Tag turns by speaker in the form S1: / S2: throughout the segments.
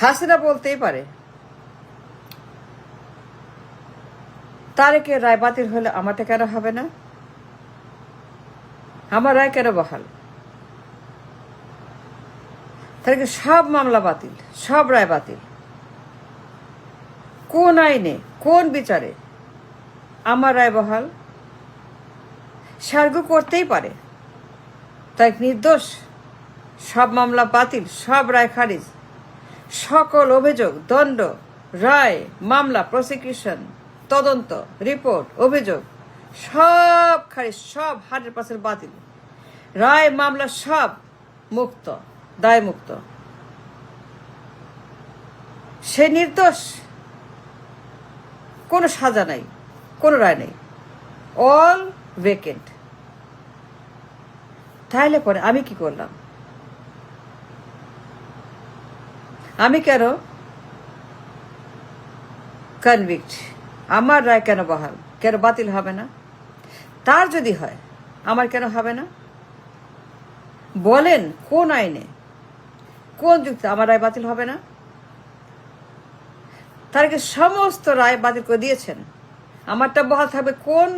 S1: হাসিনা বলতেই পারে তারেকের রায় বাতিল হলে আমারটা কেন হবে না, আমার রায় কেন বহাল? তারেকের সব মামলা বাতিল, সব রায় বাতিল। কোন আইনে, কোন বিচারে আমার রায় বহাল? সে আর্গু করতেই পারে তারেক নির্দোষ, সব মামলা বাতিল, সব রায় খারিজ, সকল অভিযোগ, দণ্ড, রায়, মামলা, প্রসিকিউশন, তদন্ত, রিপোর্ট, অভিযোগ সব খারিজ, সব 100% বাতিল, রায় মামলা সব মুক্ত, দায় মুক্ত। সে নির্দোষ, কোনো সাজা নাই, কোনো রায় নেই, অল ভেকেন্ট। তাহলে পরে আমি কি করলাম? আমি কেন কনভিক্ট? আমার রায় কেন বহাল, কেন বাতিল হবে না? তার যদি হয় আমার কেন হবে না? বলেন কোন আইনে, কোন যুক্তি আমার রায় বাতিল হবে না? তারকে সমস্ত রায় বাতিল করে দিয়েছেন, আমারটা বহাল থাকবে কোন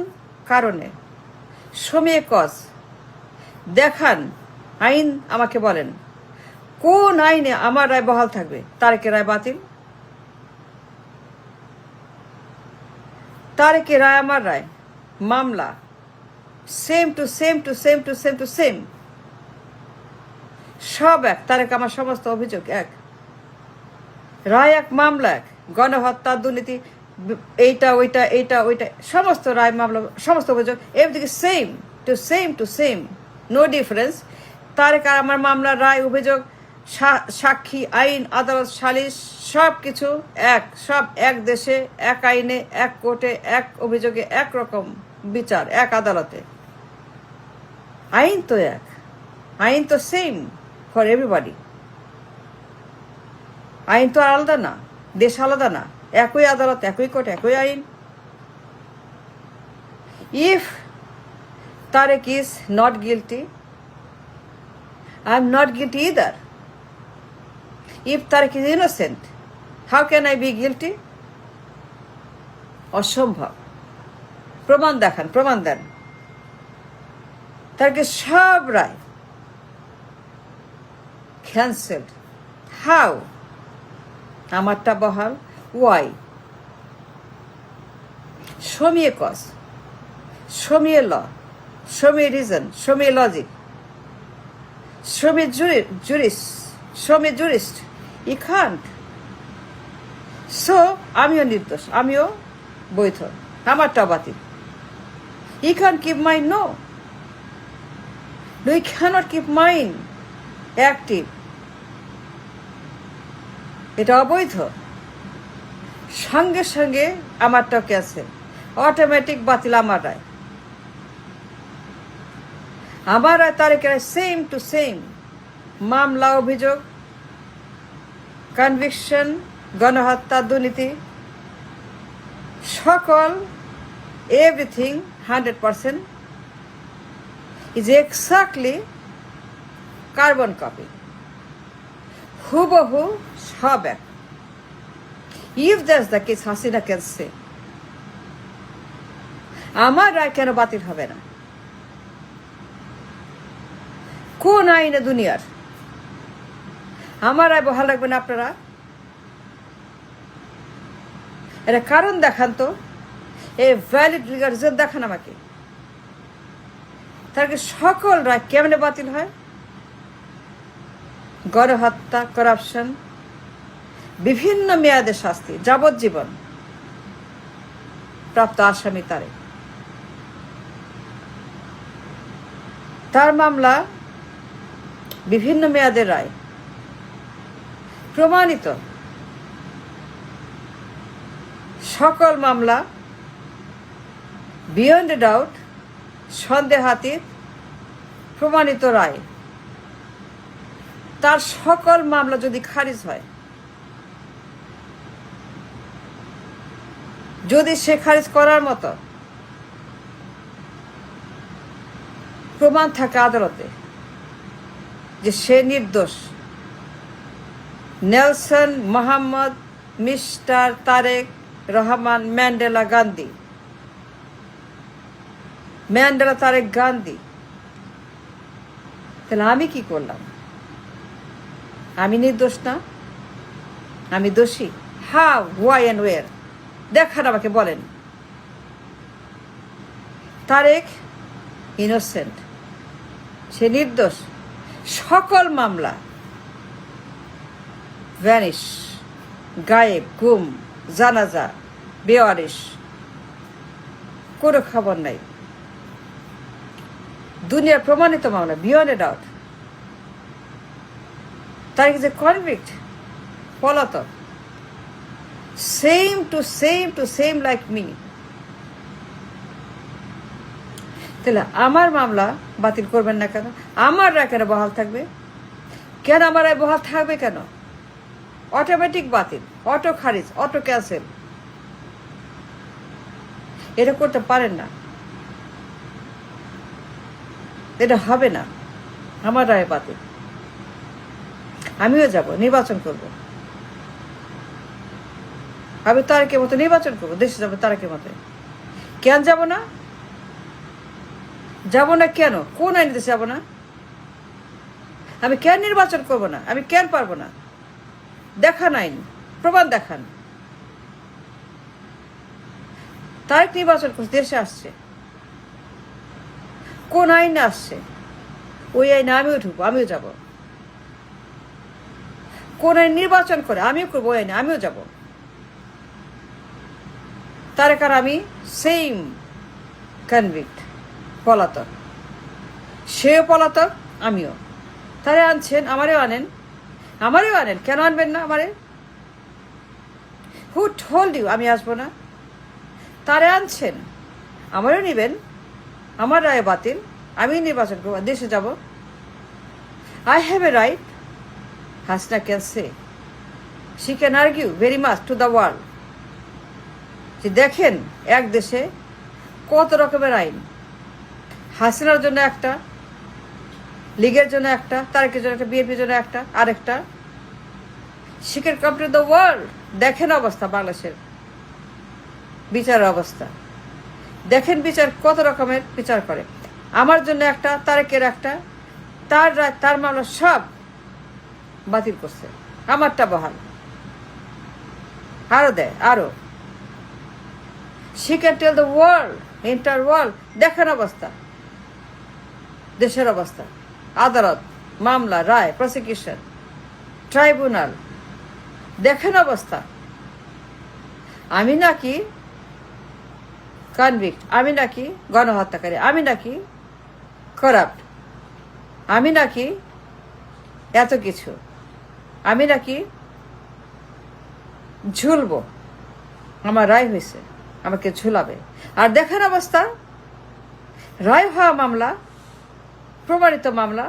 S1: কারণে? সময়ে কজ দেখান, আইন আমাকে বলেন কোন আইনে আমার রায় বহাল থাকবে, তারেকের রায় বাতিল? তারেকের রায় আমার রায়, মামলা same to same to same to same to same, সব এক। তারেক আমার সমস্ত অভিযোগ এক, রায় এক, মামলা এক। গণহত্যা, দুর্নীতি, এইটা ওইটা, এইটা ওইটা, সমস্ত রায় মামলা, সমস্ত অভিযোগ everything same to same, no difference. Tarek আর আমার মামলার রায়, অভিযোগ, সাক্ষী, আইন, আদালত, সালিশ সব কিছু এক, সব এক দেশে, এক আইনে, এক কোর্টে, এক অভিযোগে, এক রকম বিচার, এক আদালতে। আইন তো এক, আইন তো সেম ফর এভরিবডি। আইন তো আলাদা না, দেশ আলাদা না, একই আদালত, একই কোর্ট, একই আইন। If Tarek is not guilty, I am not guilty either. If Tarek is innocent, how can I be guilty? অসম্ভব। প্রমাণ দেখান, প্রমাণ দেন। তারকে সব রায় ক্যান্সেলড। হাউ? আমারটা বহাল, Y? show me a cause, show me a law, show me a reason, show me a logic, show me a jurist, show me a jurist. You can't. So আমিও নির্দোষ, আমিও বৈধ, আমারটা বাতিল। You can't keep mine, no. No, you cannot keep mine active. এটা অবৈধ। সঙ্গে সঙ্গে আমারটা ক্যান্সেল, অটোমেটিক বাতিল আমার রায়। আমার রায়, তারেকের সেম টু সেম, মামলা, অভিযোগ, কনভিকশন, গণহত্যা, দুর্নীতি, সকল everything 100% is exactly carbon copy, হুবহু সব এক। If that's the case, Hasina can say আমার রায় কেন বাতিল হবে না? কোন আইনে দুনিয়ার আমার রায় বহাল রাখবেন আপনারা? এটা কারণ দেখান তো, এ ভ্যালিড রিজন দেখান আমাকে। তার সকল রায় কেমনে বাতিল হয়? গণহত্যা, করাপশন, বিভিন্ন মেয়াদে শাস্তি, যাবজ্জীবন প্রাপ্ত আসামি তারেক, তার মামলা বিভিন্ন মেয়াদের রায় প্রমাণিত, সকল মামলা বিয়ন্ড এ ডাউট, সন্দেহাতীত, প্রমাণিত রায়। তার সকল মামলা যদি খারিজ হয়, যদি সে খারিজ করার মতো প্রমাণ থাকে আদালতে যে সে নির্দোষ, Nelson Mohammad mister Tarek Rahman Mandela Gandhi, Mandela Tarek Gandhi. তাহলে আমি কি করলাম? আমি নির্দোষ না? আমি দোষী? How, why and where? দেখান আমাকে, বলেন। তারেক ইনোসেন্ট, সে নির্দোষ। সকল মামলা ভ্যানিশ, গায়েব, গুম, জানাজা, বেওয়ারিশ, কোনো খবর নাই। দুনিয়ার প্রমাণিত মামলা, beyond a doubt. Tarek is a convict, পলাতক, same to same like me. তাহলে আমার মামলা বাতিল করবেন না কেন? আমার রায় কেন বহাল থাকবে? কেন আমার রায় বহাল থাকবে কেন? অটোমেটিক বাতিল, অটো খারিজ, অটো ক্যান্সেল। এটা করতে পারেন না, এটা হবে না। আমার রায় বাতিল। আমিও যাব, নির্বাচন করব। আমি তারেকের মতো নির্বাচন করবো, দেশে যাবো তারেকের মতো। কেন যাব না? যাব না কেন? কোন আইন দেশে যাব না? আমি কেন নির্বাচন করব না? আমি কেন পারবো না? দেখান আইন, প্রমাণ দেখান। তারেক নির্বাচন করছে, দেশে আসছে, কোন আইনে আসছে? ওই আইনে আমিও ঢুকবো, আমিও যাব। কোন আইন নির্বাচন করে আমিও করবো, ওই আইনে আমিও যাব। তারেক আর আমি সেম কনভিক্ট, পলাতক। সেও পলাতক, আমিও। তারে আনছেন, আমারেও আনেন, আমারেও আনেন। কেন আনবেন না আমারে? হু টোল্ড ইউ আমি আসবো না? তারে আনছেন, আমারও নিবেন। আমার রায় বাতিল, আমি নির্বাচন করবো, দেশে যাব। I have a right. Hasina can say, she can argue very much two the world যে দেখেন এক দেশে কত রকমের আইন। হাসিনার জন্য একটা, লীগের জন্য একটা, তারেকের জন্য একটা, বিএনপির জন্য একটা, আরেকটা। She can come to the world. দেখেন অবস্থা বাংলাদেশের বিচারের অবস্থা, দেখেন বিচার কত রকমের বিচার করে। আমার জন্য একটা, তারেকের একটা, তার রায়, তার মামলা সব বাতিল করছে, আমারটা বহাল। আরো দেয়, আরো। She can tell the world, enter world, দেখেন অবস্থা, দেশের অবস্থা। আদালত, মামলা, রায়, প্রসিকিউশন, ট্রাইব্যুনাল, দেখেন অবস্থা। আমি নাকি কনভিক্ট, আমি নাকি গণহত্যাকারী, আমি নাকি করাপ্ট, আমি নাকি এত কিছু, আমি নাকি ঝুলবো। আমার রায় হয়েছে, আমাকে ঝুলাবে। আর দেখেন অবস্থা, রায় হওয়া মামলা, প্রমাণিত মামলা,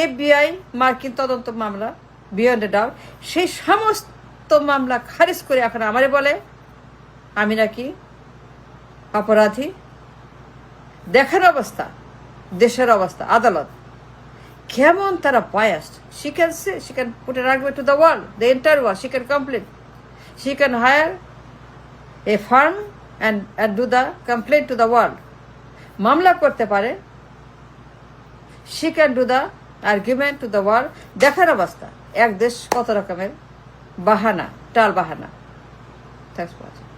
S1: FBI মার্কিন তদন্ত মামলা, বিয়ন্ড এ ডাউট, সেই সমস্ত মামলা খারিজ করে এখন আমারে বলে আমি নাকি অপরাধী। দেখেন অবস্থা, দেশের অবস্থা। আদালত কেমন তারা biased. She can say, she can put an argument to the world, the entire world. She can complain. She can hire a firm and do the complaint to the world. মামলা করতে পারে। She can do the argument to the world. দেখার অবস্থা, এক দেশ কত রকমের বাহানা, টাল বাহানা। Thanks for watching.